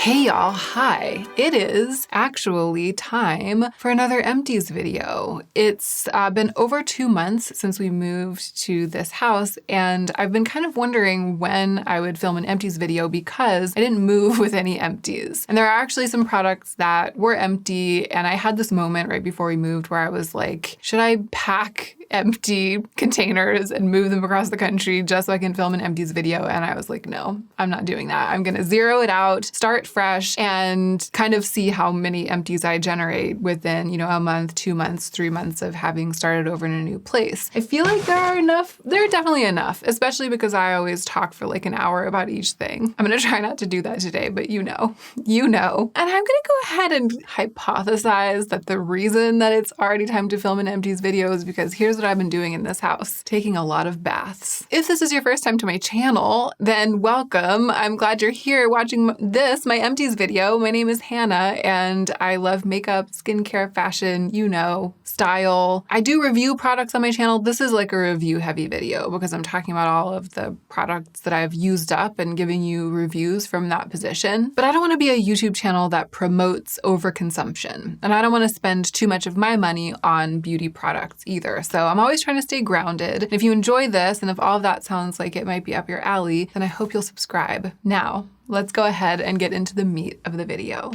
Hey y'all, hi. It is actually time for another Empties video. It's been over 2 months since we moved to this house, and I've been kind of wondering when I would film an Empties video because I didn't move with any Empties. And there are actually some products that were empty, and I had this moment right before we moved where I was like, should I pack empty containers and move them across the country just so I can film an Empties video? And I was like, no, I'm not doing that. I'm gonna zero it out, start fresh, and kind of see how many empties I generate within, a month, 2 months, 3 months of having started over in a new place. I feel like there are definitely enough, especially because I always talk for like an hour about each thing. I'm gonna try not to do that today, but you know. And I'm gonna go ahead and hypothesize that the reason that it's already time to film an Empties video is because here's what I've been doing in this house: taking a lot of baths. If this is your first time to my channel, then welcome. I'm glad you're here watching this, my Empties video. My name is Hannah, and I love makeup, skincare, fashion, style. I do review products on my channel. This is like a review-heavy video because I'm talking about all of the products that I've used up and giving you reviews from that position. But I don't want to be a YouTube channel that promotes overconsumption, and I don't want to spend too much of my money on beauty products either. So I'm always trying to stay grounded. And if you enjoy this, and if all of that sounds like it might be up your alley, then I hope you'll subscribe. Now, let's go ahead and get into the meat of the video.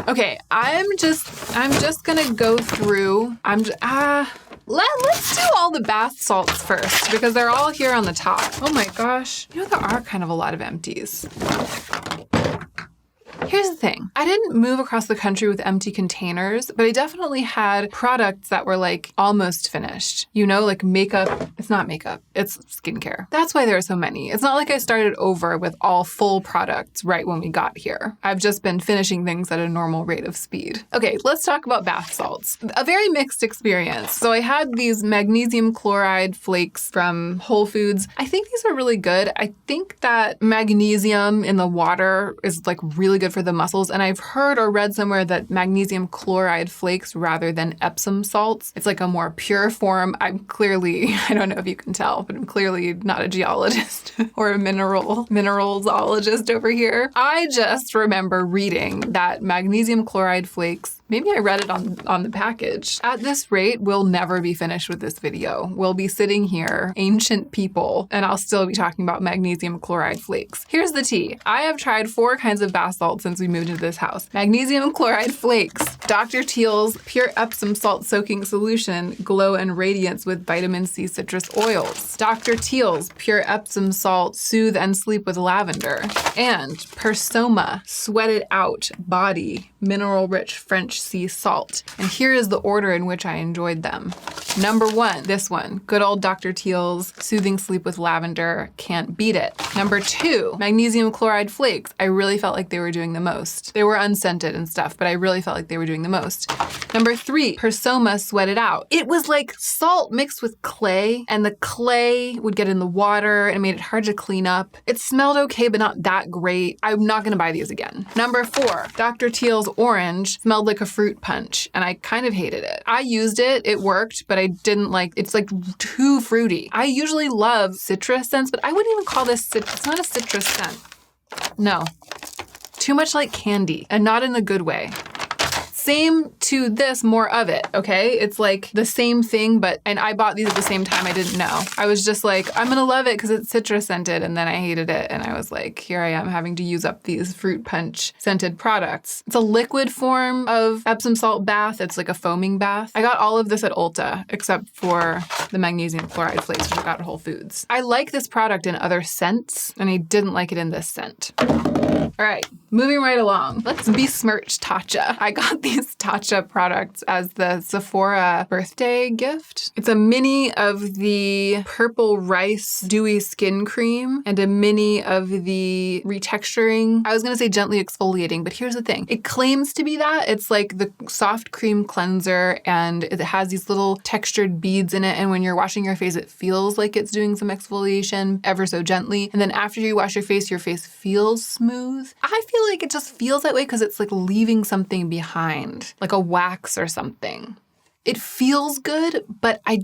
Okay, I'm just gonna go through, let's do all the bath salts first because they're all here on the top. Oh my gosh, there are kind of a lot of empties. Here's the thing. I didn't move across the country with empty containers, but I definitely had products that were like almost finished. Like makeup. It's not makeup, it's skincare. That's why there are so many. It's not like I started over with all full products right when we got here. I've just been finishing things at a normal rate of speed. Okay, let's talk about bath salts. A very mixed experience. So I had these magnesium chloride flakes from Whole Foods. I think these are really good. I think that magnesium in the water is like really good for the muscles, and I've heard or read somewhere that magnesium chloride flakes rather than Epsom salts. It's like a more pure form. I don't know if you can tell, but I'm clearly not a geologist or a mineralologist over here. I just remember reading that magnesium chloride flakes, maybe I read it on the package. At this rate, we'll never be finished with this video. We'll be sitting here, ancient people, and I'll still be talking about magnesium chloride flakes. Here's the tea. I have tried 4 kinds of bath salts since we moved into this house. Magnesium chloride flakes, Dr. Teal's pure Epsom salt soaking solution, glow and radiance with vitamin C citrus oils. Dr. Teal's pure Epsom salt, soothe and sleep with lavender. And Persoma sweat it out body, mineral rich French sea salt. And here is the order in which I enjoyed them. Number 1, this one, good old Dr. Teal's soothing sleep with lavender, can't beat it. Number 2, magnesium chloride flakes. I really felt like they were doing the most. They were unscented and stuff, but I really felt like they were doing the most. Number 3, Persoma sweat it out. It was like salt mixed with clay, and the clay would get in the water and it made it hard to clean up. It smelled okay, but not that great. I'm not gonna buy these again. Number 4, Dr. Teal's orange smelled like a fruit punch, and I kind of hated it. I used it, it worked, but I didn't like, it's like too fruity. I usually love citrus scents, but I wouldn't even call this, it's not a citrus scent. No. Too much like candy, and not in a good way. Same to this, more of it, okay? It's like the same thing, and I bought these at the same time. I didn't know. I was just like, I'm gonna love it because it's citrus scented, and then I hated it, and I was like, here I am having to use up these fruit punch scented products. It's a liquid form of Epsom salt bath. It's like a foaming bath. I got all of this at Ulta, except for the magnesium chloride flakes, which I got at Whole Foods. I like this product in other scents, and I didn't like it in this scent. All right, moving right along. Let's besmirch Tatcha. I got these Tatcha products as the Sephora birthday gift. It's a mini of the purple rice dewy skin cream and a mini of the retexturing. I was gonna say gently exfoliating, but here's the thing. It claims to be that. It's like the soft cream cleanser, and it has these little textured beads in it, and when you're washing your face, it feels like it's doing some exfoliation ever so gently. And then after you wash your face feels smooth. I feel like it just feels that way because it's like leaving something behind, like a wax or something. It feels good, but I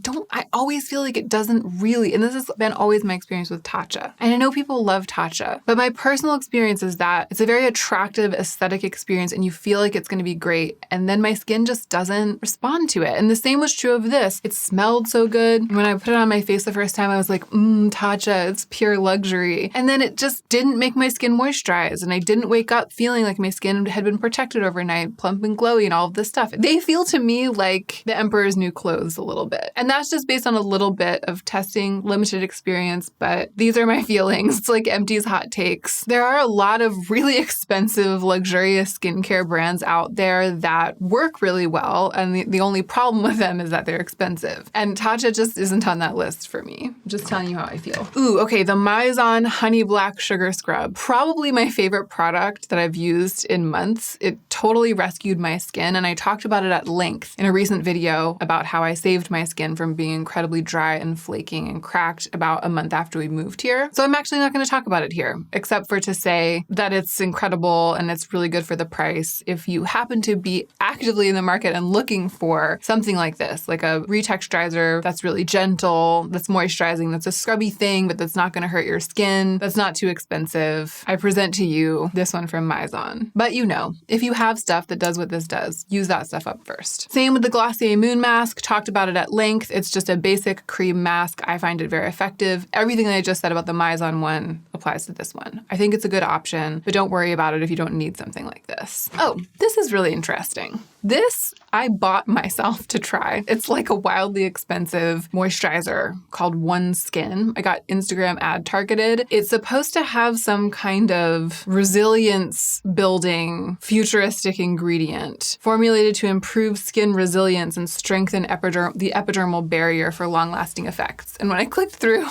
always feel like it doesn't really, and this has been always my experience with Tatcha. And I know people love Tatcha, but my personal experience is that it's a very attractive aesthetic experience and you feel like it's going to be great. And then my skin just doesn't respond to it. And the same was true of this. It smelled so good. When I put it on my face the first time, I was like, Tatcha, it's pure luxury. And then it just didn't make my skin moisturize. And I didn't wake up feeling like my skin had been protected overnight, plump and glowy and all of this stuff. They feel to me like the Emperor's New Clothes a little bit. And that's just based on a little bit of testing, limited experience, but these are my feelings. It's like Empties hot takes. There are a lot of really expensive, luxurious skincare brands out there that work really well. And the only problem with them is that they're expensive. And Tatcha just isn't on that list for me. I'm just telling you how I feel. Ooh, okay, the Mizon Honey Black Sugar Scrub. Probably my favorite product that I've used in months. It totally rescued my skin, and I talked about it at length in a recent video about how I saved my skin from being incredibly dry and flaking and cracked about a month after we moved here. So I'm actually not going to talk about it here, except for to say that it's incredible and it's really good for the price. If you happen to be actively in the market and looking for something like this, like a retexturizer that's really gentle, that's moisturizing, that's a scrubby thing, but that's not going to hurt your skin, that's not too expensive, I present to you this one from Mizon. But you know, if you have stuff that does what this does, use that stuff up first. Same with the Glossier Moon Mask. Talked about it at length. It's just a basic cream mask. I find it very effective. Everything that I just said about the Mizon one applies to this one. I think it's a good option, but don't worry about it if you don't need something like this. Oh, this is really interesting. This I bought myself to try. It's like a wildly expensive moisturizer called One Skin. I got Instagram ad targeted. It's supposed to have some kind of resilience building futuristic ingredient formulated to improve skin resilience and strengthen the epidermal barrier for long-lasting effects. And when I clicked through,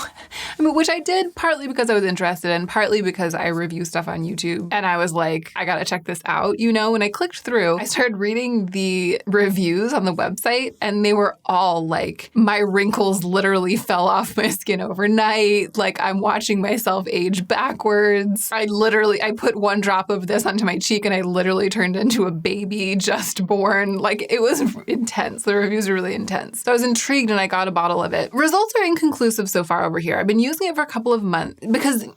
which I did partly because I was interested and partly because I review stuff on YouTube, and I was like, I gotta check this out. You know, when I clicked through, I started reading the reviews on the website, and they were all like, my wrinkles literally fell off my skin overnight. Like, I'm watching myself age backwards. I put one drop of this onto my cheek and I literally turned into a baby just born. Like, it was intense. The reviews were really intense. So I was intrigued and I got a bottle of it. Results are inconclusive so far over here. I've been using it for a couple of months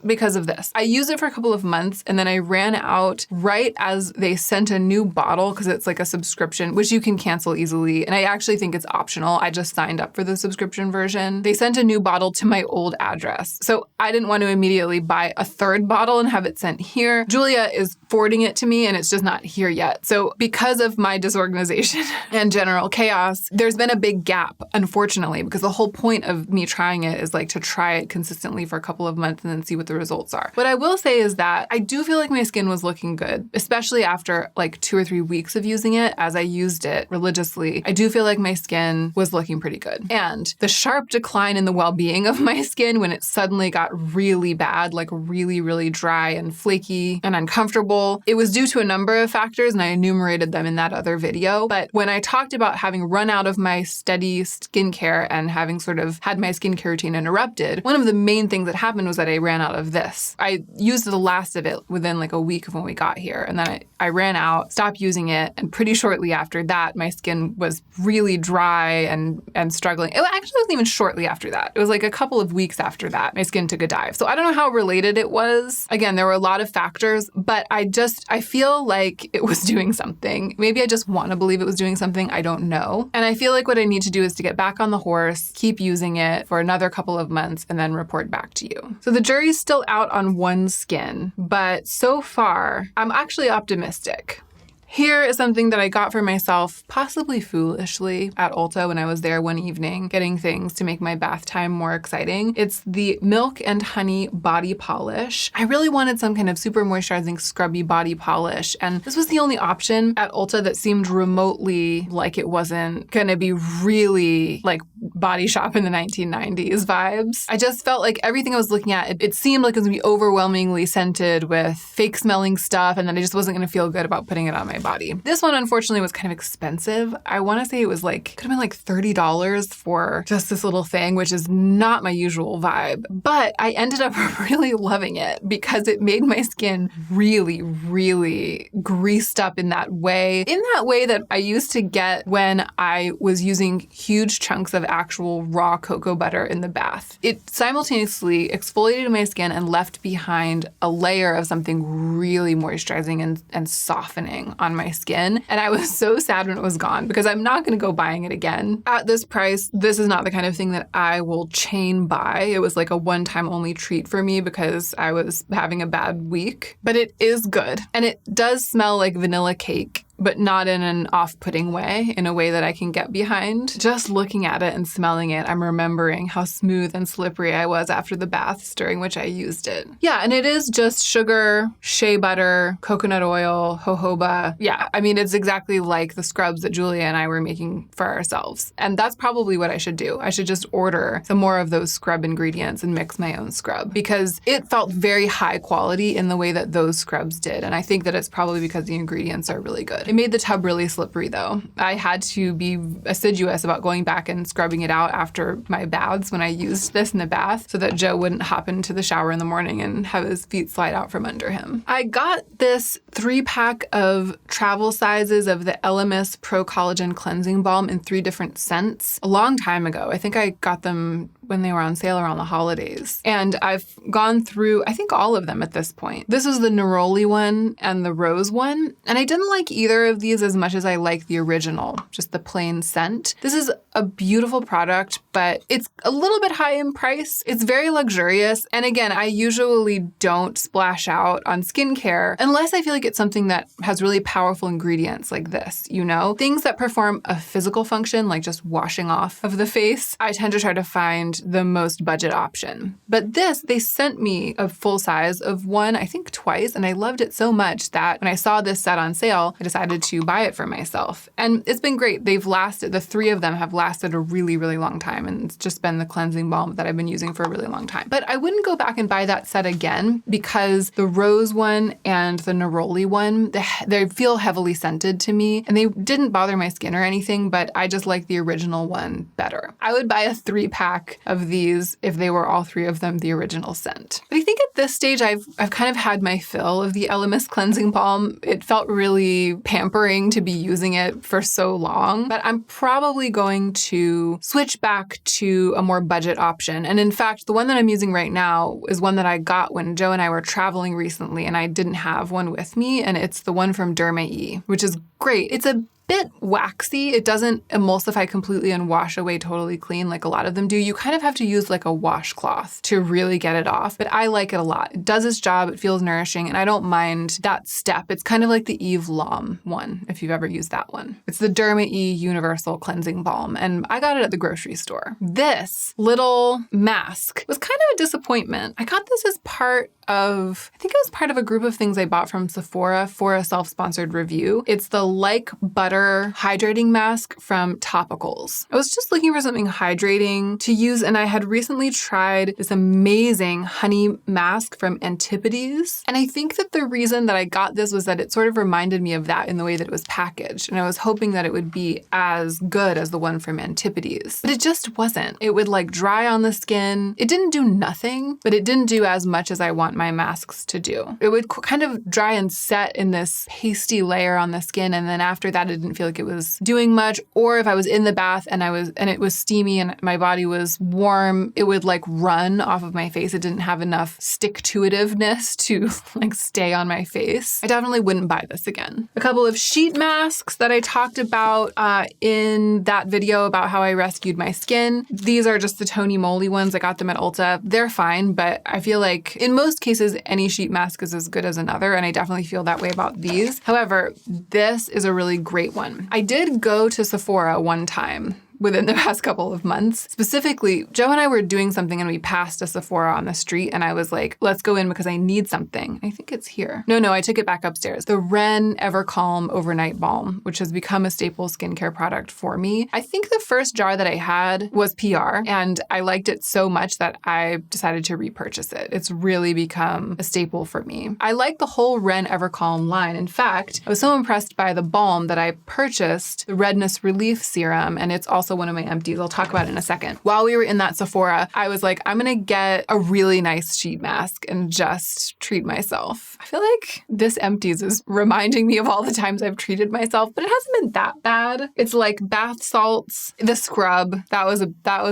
because of this. I used it for a couple of months and then I ran out right as they sent a new bottle, because it's like a subscription, which you can cancel easily. And I actually think it's optional. I just signed up for the subscription version. They sent a new bottle to my old address. So I didn't want to immediately buy a third bottle and have it sent here. Julia is forwarding it to me and it's just not here yet. So because of my disorganization and general chaos, there's been a big gap, unfortunately, because the whole point of me trying it is like to try it consistently for a couple of months and then see what the results are. What I will say is that I do feel like my skin was looking good, especially after like 2 or 3 weeks of using it. As I used it religiously, I do feel like my skin was looking pretty good. And the sharp decline in the well-being of my skin when it suddenly got really bad, like really, really dry and flaky and uncomfortable, it was due to a number of factors, and I enumerated them in that other video. But when I talked about having run out of my steady skincare and having sort of had my skincare routine interrupted, one of the main things that happened was that I ran out of this. I used the last of it within like a week of when we got here, and then I ran out, stopped using it, and pretty shortly after that, my skin was really dry and struggling. It actually wasn't even shortly after that. It was like a couple of weeks after that, my skin took a dive. So I don't know how related it was. Again, there were a lot of factors, but I feel like it was doing something. Maybe I just want to believe it was doing something. I don't know. And I feel like what I need to do is to get back on the horse, keep using it for another couple of months, and then report back to you. So the jury's still out on One Skin, but so far, I'm actually optimistic. Here is something that I got for myself, possibly foolishly, at Ulta when I was there one evening, getting things to make my bath time more exciting. It's the Milk and Honey Body Polish. I really wanted some kind of super moisturizing, scrubby body polish, and this was the only option at Ulta that seemed remotely like it wasn't gonna be really like Body Shop in the 1990s vibes. I just felt like everything I was looking at, it seemed like it was gonna be overwhelmingly scented with fake smelling stuff, and then I just wasn't gonna feel good about putting it on my my body. This one, unfortunately, was kind of expensive. I want to say it was like, could have been like $30 for just this little thing, which is not my usual vibe. But I ended up really loving it because it made my skin really, really greased up in that way that I used to get when I was using huge chunks of actual raw cocoa butter in the bath. It simultaneously exfoliated my skin and left behind a layer of something really moisturizing and softening on my skin. And I was so sad when it was gone because I'm not going to go buying it again. At this price, this is not the kind of thing that I will chain buy. It was like a one-time only treat for me because I was having a bad week. But it is good. And it does smell like vanilla cake, but not in an off-putting way, in a way that I can get behind. Just looking at it and smelling it, I'm remembering how smooth and slippery I was after the baths during which I used it. Yeah, and it is just sugar, shea butter, coconut oil, jojoba. Yeah, I mean, it's exactly like the scrubs that Julia and I were making for ourselves. And that's probably what I should do. I should just order some more of those scrub ingredients and mix my own scrub because it felt very high quality in the way that those scrubs did. And I think that it's probably because the ingredients are really good. It made the tub really slippery though. I had to be assiduous about going back and scrubbing it out after my baths when I used this in the bath so that Joe wouldn't hop into the shower in the morning and have his feet slide out from under him. I got this 3-pack of travel sizes of the Elemis Pro Collagen Cleansing Balm in 3 different scents a long time ago. I think I got them when they were on sale around the holidays. And I've gone through, I think, all of them at this point. This was the neroli one and the rose one. And I didn't like either of these as much as I like the original, just the plain scent. This is a beautiful product, but it's a little bit high in price. It's very luxurious. And again, I usually don't splash out on skincare unless I feel like it's something that has really powerful ingredients like this, you know? Things that perform a physical function, like just washing off of the face, I tend to try to find the most budget option. But this, they sent me a full size of one, I think twice, and I loved it so much that when I saw this set on sale, I decided to buy it for myself. And it's been great. They've lasted, the 3 of them have lasted a really, really long time, and it's just been the cleansing balm that I've been using for a really long time. But I wouldn't go back and buy that set again because the rose one and the neroli one, they feel heavily scented to me, and they didn't bother my skin or anything, but I just like the original one better. I would buy a 3-pack of these if they were all 3 of them the original scent. But I think at this stage, I've kind of had my fill of the Elemis cleansing balm. It felt really pampering to be using it for so long, but I'm probably going to switch back to a more budget option. And in fact, the one that I'm using right now is one that I got when Joe and I were traveling recently and I didn't have one with me, and it's the one from Derma-E, which is great. It's a bit waxy. It doesn't emulsify completely and wash away totally clean like a lot of them do. You kind of have to use like a washcloth to really get it off, but I like it a lot. It does its job. It feels nourishing, and I don't mind that step. It's kind of like the Eve Lom one, if you've ever used that one. It's the Derma-E Universal Cleansing Balm, and I got it at the grocery store. This little mask was kind of a disappointment. I got this as part of, I think it was part of a group of things I bought from Sephora for a self-sponsored review. It's the Like Butter Hydrating Mask from Topicals. I was just looking for something hydrating to use, and I had recently tried this amazing honey mask from Empties. And I think that the reason that I got this was that it sort of reminded me of that in the way that it was packaged. And I was hoping that it would be as good as the one from Empties. But it just wasn't. It would like dry on the skin. It didn't do nothing, but it didn't do as much as I want my masks to do. It would kind of dry and set in this pasty layer on the skin, and then after that it didn't feel like it was doing much. Or if I was in the bath and it was steamy and my body was warm, it would like run off of my face. It didn't have enough stick-to-itiveness to like stay on my face. I definitely wouldn't buy this again. A couple of sheet masks that I talked about in that video about how I rescued my skin. These are just the Tony Moly ones. I got them at Ulta. They're fine, but I feel like in most cases, any sheet mask is as good as another, and I definitely feel that way about these. However, this is a really great one. I did go to Sephora one time within the past couple of months. Specifically, Joe and I were doing something and we passed a Sephora on the street and I was like, let's go in because I need something. I think it's here. No, I took it back upstairs. The Ren Evercalm Overnight Balm, which has become a staple skincare product for me. I think the first jar that I had was PR and I liked it so much that I decided to repurchase it. It's really become a staple for me. I like the whole Ren Evercalm line. In fact, I was so impressed by the balm that I purchased the Redness Relief Serum, and it's also one of my empties. I'll talk about it in a second. While we were in that Sephora, I was like, I'm gonna get a really nice sheet mask and just treat myself. I feel like this Empties is reminding me of all the times I've treated myself, but it hasn't been that bad. It's like bath salts, the scrub, that was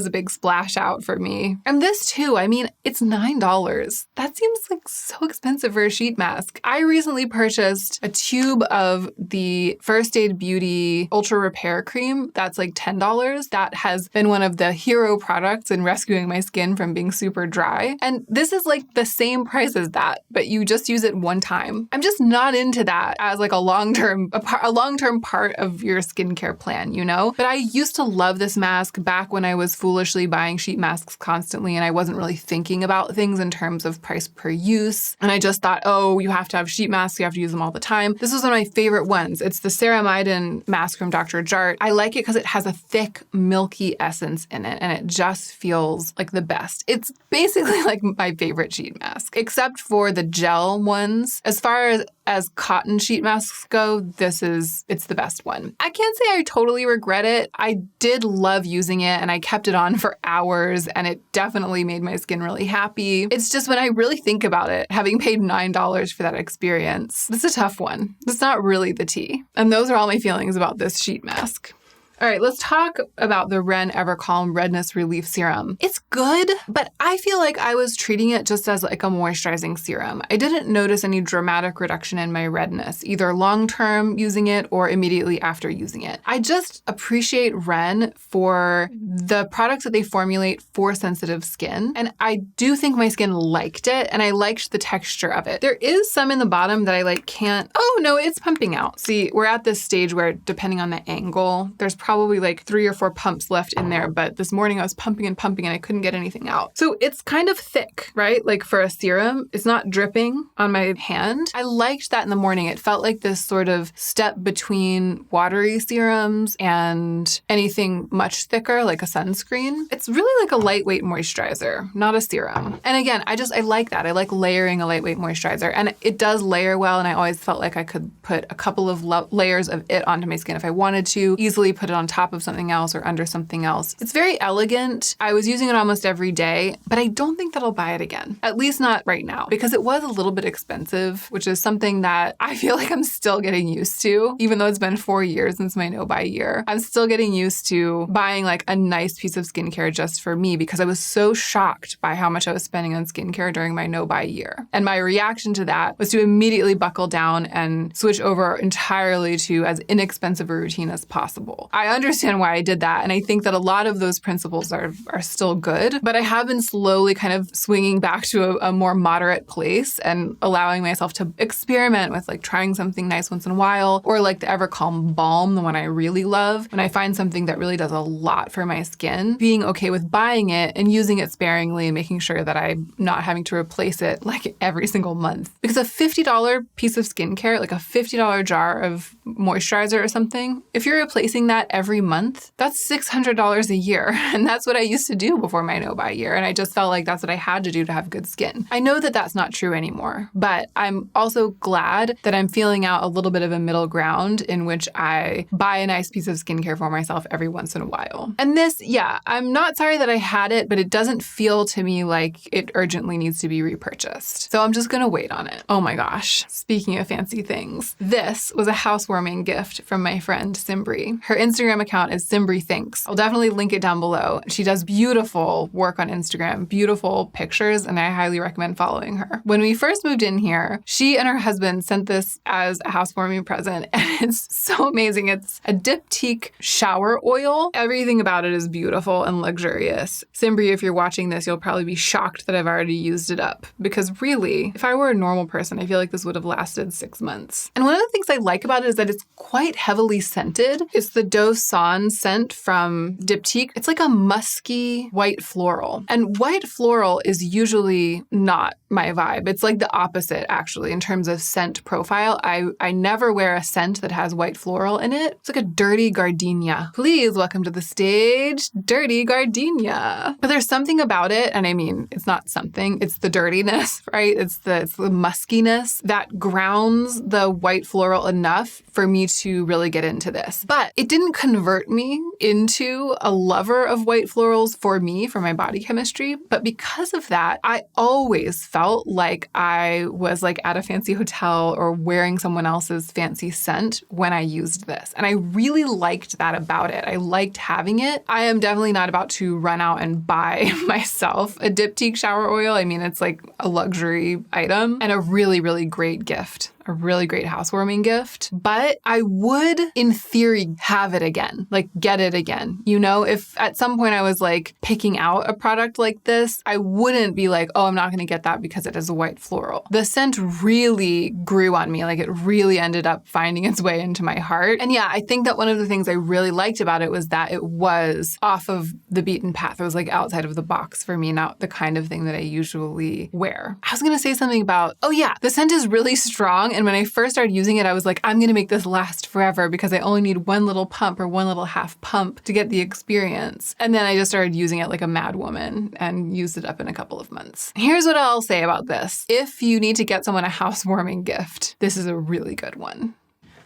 a big splash out for me. And this too, I mean, it's $9. That seems like so expensive for a sheet mask. I recently purchased a tube of the First Aid Beauty Ultra Repair Cream. That's like $10. That has been one of the hero products in rescuing my skin from being super dry. And this is like the same price as that, but you just use it one time. I'm just not into that as like a long-term part of your skincare plan, you know? But I used to love this mask back when I was foolishly buying sheet masks constantly and I wasn't really thinking about things in terms of price per use. And I just thought, oh, you have to have sheet masks, you have to use them all the time. This was one of my favorite ones. It's the Ceramidin mask from Dr. Jart. I like it because it has a thick, milky essence in it and it just feels like the best. It's basically like my favorite sheet mask, except for the gel ones. As far as cotton sheet masks go, it's the best one. I can't say I totally regret it. I did love using it and I kept it on for hours and it definitely made my skin really happy. It's just when I really think about it, having paid $9 for that experience, it's a tough one. It's not really the tea. And those are all my feelings about this sheet mask. All right, let's talk about the Ren Evercalm Redness Relief Serum. It's good, but I feel like I was treating it just as like a moisturizing serum. I didn't notice any dramatic reduction in my redness, either long-term using it or immediately after using it. I just appreciate Ren for the products that they formulate for sensitive skin, and I do think my skin liked it, and I liked the texture of it. There is some in the bottom that I like can't, oh no, it's pumping out. See, we're at this stage where depending on the angle, there's probably like 3 or 4 pumps left in there, but this morning I was pumping and I couldn't get anything out. So it's kind of thick, right? Like for a serum, it's not dripping on my hand. I liked that in the morning. It felt like this sort of step between watery serums and anything much thicker, like a sunscreen. It's really like a lightweight moisturizer, not a serum. And again, I like that. I like layering a lightweight moisturizer and it does layer well. And I always felt like I could put a couple of layers of it onto my skin if I wanted to, easily put it on top of something else or under something else. It's very elegant. I was using it almost every day, but I don't think that I'll buy it again. At least not right now, because it was a little bit expensive, which is something that I feel like I'm still getting used to. Even though it's been 4 years since my no-buy year, I'm still getting used to buying like a nice piece of skincare just for me because I was so shocked by how much I was spending on skincare during my no-buy year. And my reaction to that was to immediately buckle down and switch over entirely to as inexpensive a routine as possible. I understand why I did that. And I think that a lot of those principles are still good, but I have been slowly kind of swinging back to a more moderate place and allowing myself to experiment with like trying something nice once in a while, or like the Evercalm Balm, the one I really love. When I find something that really does a lot for my skin, being okay with buying it and using it sparingly and making sure that I'm not having to replace it like every single month. Because a $50 piece of skincare, like a $50 jar of moisturizer or something, if you're replacing that every month, that's $600 a year. And that's what I used to do before my no-buy year. And I just felt like that's what I had to do to have good skin. I know that that's not true anymore, but I'm also glad that I'm feeling out a little bit of a middle ground in which I buy a nice piece of skincare for myself every once in a while. And this, yeah, I'm not sorry that I had it, but it doesn't feel to me like it urgently needs to be repurchased. So I'm just gonna wait on it. Oh my gosh, speaking of fancy things, this was a housewarming gift from my friend Simbri. Her Instagram account is Simbri Thinks. I'll definitely link it down below. She does beautiful work on Instagram, beautiful pictures, and I highly recommend following her. When we first moved in here, she and her husband sent this as a housewarming present, and it's so amazing. It's a diptyque shower oil. Everything about it is beautiful and luxurious. Simbri, if you're watching this, you'll probably be shocked that I've already used it up, because really, if I were a normal person, I feel like this would have lasted 6 months. And one of the things I like about it is that it's quite heavily scented. It's the dose Sans scent from Diptyque. It's like a musky white floral. And white floral is usually not my vibe. It's like the opposite, actually, in terms of scent profile. I never wear a scent that has white floral in it. It's like a dirty gardenia. Please welcome to the stage, Dirty Gardenia. But there's something about it, and I mean, it's not something, it's the dirtiness, right? It's the muskiness that grounds the white floral enough for me to really get into this. But it didn't convert me into a lover of white florals for me, for my body chemistry. But because of that, I always felt like I was like at a fancy hotel or wearing someone else's fancy scent when I used this. And I really liked that about it. I liked having it. I am definitely not about to run out and buy myself a Diptyque shower oil. I mean, it's like a luxury item and a really, really great gift. A really great housewarming gift. But I would, in theory, have it again, like get it again. You know, if at some point I was like picking out a product like this, I wouldn't be like, oh, I'm not going to get that because it is a white floral. The scent really grew on me. Like it really ended up finding its way into my heart. And yeah, I think that one of the things I really liked about it was that it was off of the beaten path. It was like outside of the box for me, not the kind of thing that I usually wear. I was going to say something about, oh yeah, the scent is really strong. And when I first started using it, I was like, I'm going to make this last forever because I only need one little pump or one little half pump to get the experience. And then I just started using it like a mad woman and used it up in a couple of months. Here's what I'll say about this. If you need to get someone a housewarming gift, this is a really good one.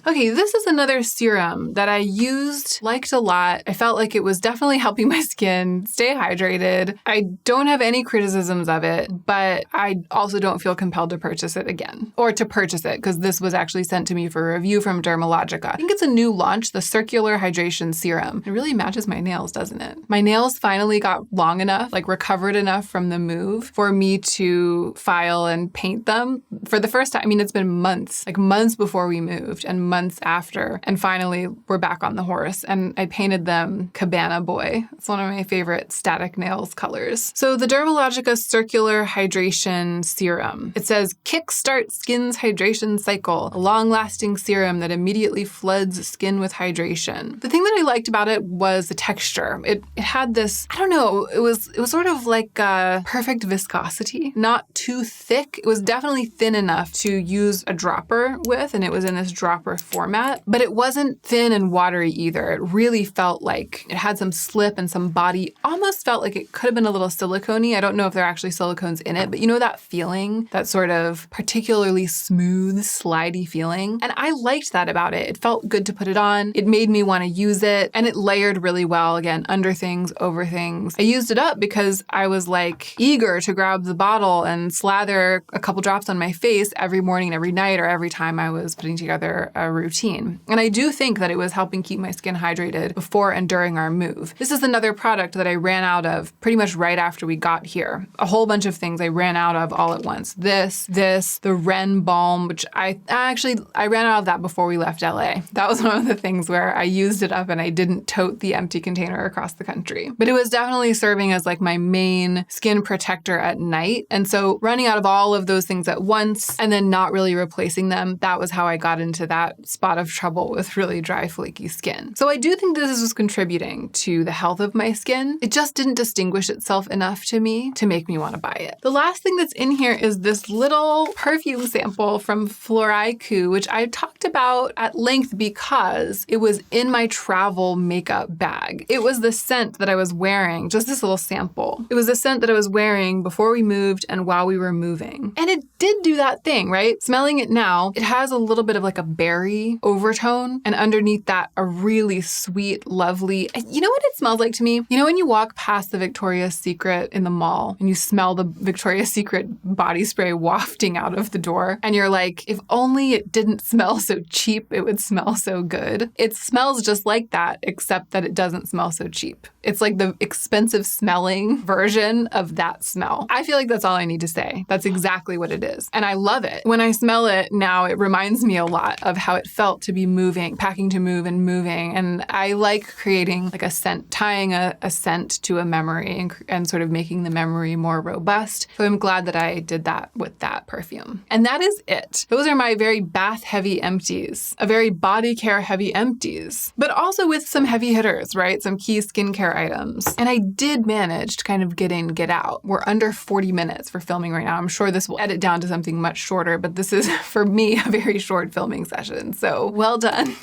Okay, this is another serum that I used, liked a lot. I felt like it was definitely helping my skin stay hydrated. I don't have any criticisms of it, but I also don't feel compelled to purchase it again. Or to purchase it, because this was actually sent to me for review from Dermalogica. I think it's a new launch, the Circular Hydration Serum. It really matches my nails, doesn't it? My nails finally got long enough, like recovered enough from the move for me to file and paint them for the first time. I mean, it's been months, like months before we moved and months after. And finally, we're back on the horse. And I painted them Cabana Boy. It's one of my favorite static nails colors. So the Dermalogica Circular Hydration Serum. It says, kickstart skin's hydration cycle, a long-lasting serum that immediately floods skin with hydration. The thing that I liked about it was the texture. It had this, I don't know, it was sort of like a perfect viscosity, not too thick. It was definitely thin enough to use a dropper with, and it was in this dropper format, but it wasn't thin and watery either. It really felt like it had some slip and some body, almost felt like it could have been a little silicone-y. I don't know if there are actually silicones in it, but you know that feeling, that sort of particularly smooth, slidey feeling? And I liked that about it. It felt good to put it on. It made me want to use it, and it layered really well, again, under things, over things. I used it up because I was like eager to grab the bottle and slather a couple drops on my face every morning and every night or every time I was putting together a routine. And I do think that it was helping keep my skin hydrated before and during our move. This is another product that I ran out of pretty much right after we got here. A whole bunch of things I ran out of all at once. The Ren balm, which I ran out of that before we left LA. That was one of the things where I used it up and I didn't tote the empty container across the country. But it was definitely serving as like my main skin protector at night. And so running out of all of those things at once and then not really replacing them, that was how I got into that spot of trouble with really dry, flaky skin. So I do think this was contributing to the health of my skin. It just didn't distinguish itself enough to me to make me want to buy it. The last thing that's in here is this little perfume sample from Floriku, which I talked about at length because it was in my travel makeup bag. It was the scent that I was wearing, just this little sample. It was the scent that I was wearing before we moved and while we were moving. And it did do that thing, right? Smelling it now, it has a little bit of like a berry overtone, and underneath that, a really sweet, lovely, you know what it smells like to me? You know when you walk past the Victoria's Secret in the mall and you smell the Victoria's Secret body spray wafting out of the door, and you're like, if only it didn't smell so cheap, it would smell so good. It smells just like that, except that it doesn't smell so cheap. It's like the expensive smelling version of that smell. I feel like that's all I need to say. That's exactly what it is. And I love it. When I smell it now, it reminds me a lot of how it felt to be moving, packing to move and moving. And I like creating like a scent, tying a scent to a memory and sort of making the memory more robust. So I'm glad that I did that with that perfume. And that is it. Those are my very bath heavy empties, a very body care heavy empties, but also with some heavy hitters, right? Some key skincare items. And I did manage to kind of get in, get out. We're under 40 minutes for filming right now. I'm sure this will edit down to something much shorter, but this is for me a very short filming session. So well done.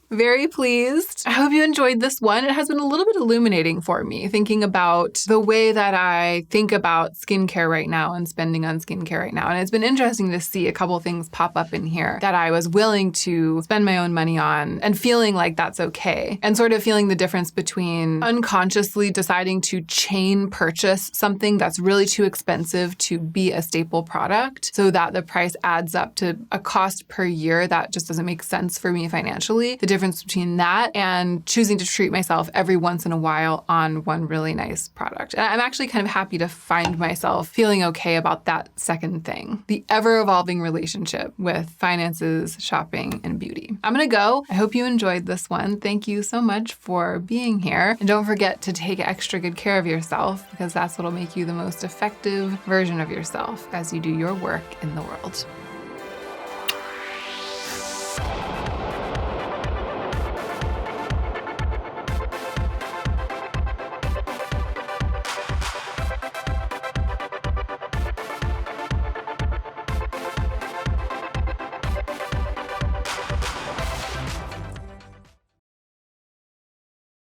Very pleased. I hope you enjoyed this one. It has been a little bit illuminating for me, thinking about the way that I think about skincare right now and spending on skincare right now. And it's been interesting to see a couple things pop up in here that I was willing to spend my own money on and feeling like that's okay. And sort of feeling the difference between unconsciously deciding to chain purchase something that's really too expensive to be a staple product so that the price adds up to a cost per year that just doesn't make sense for me financially. The difference between that and choosing to treat myself every once in a while on one really nice product. And I'm actually kind of happy to find myself feeling okay about that second thing, the ever-evolving relationship with finances, shopping, and beauty. I'm gonna go. I hope you enjoyed this one. Thank you so much for being here. And don't forget to take extra good care of yourself because that's what'll make you the most effective version of yourself as you do your work in the world.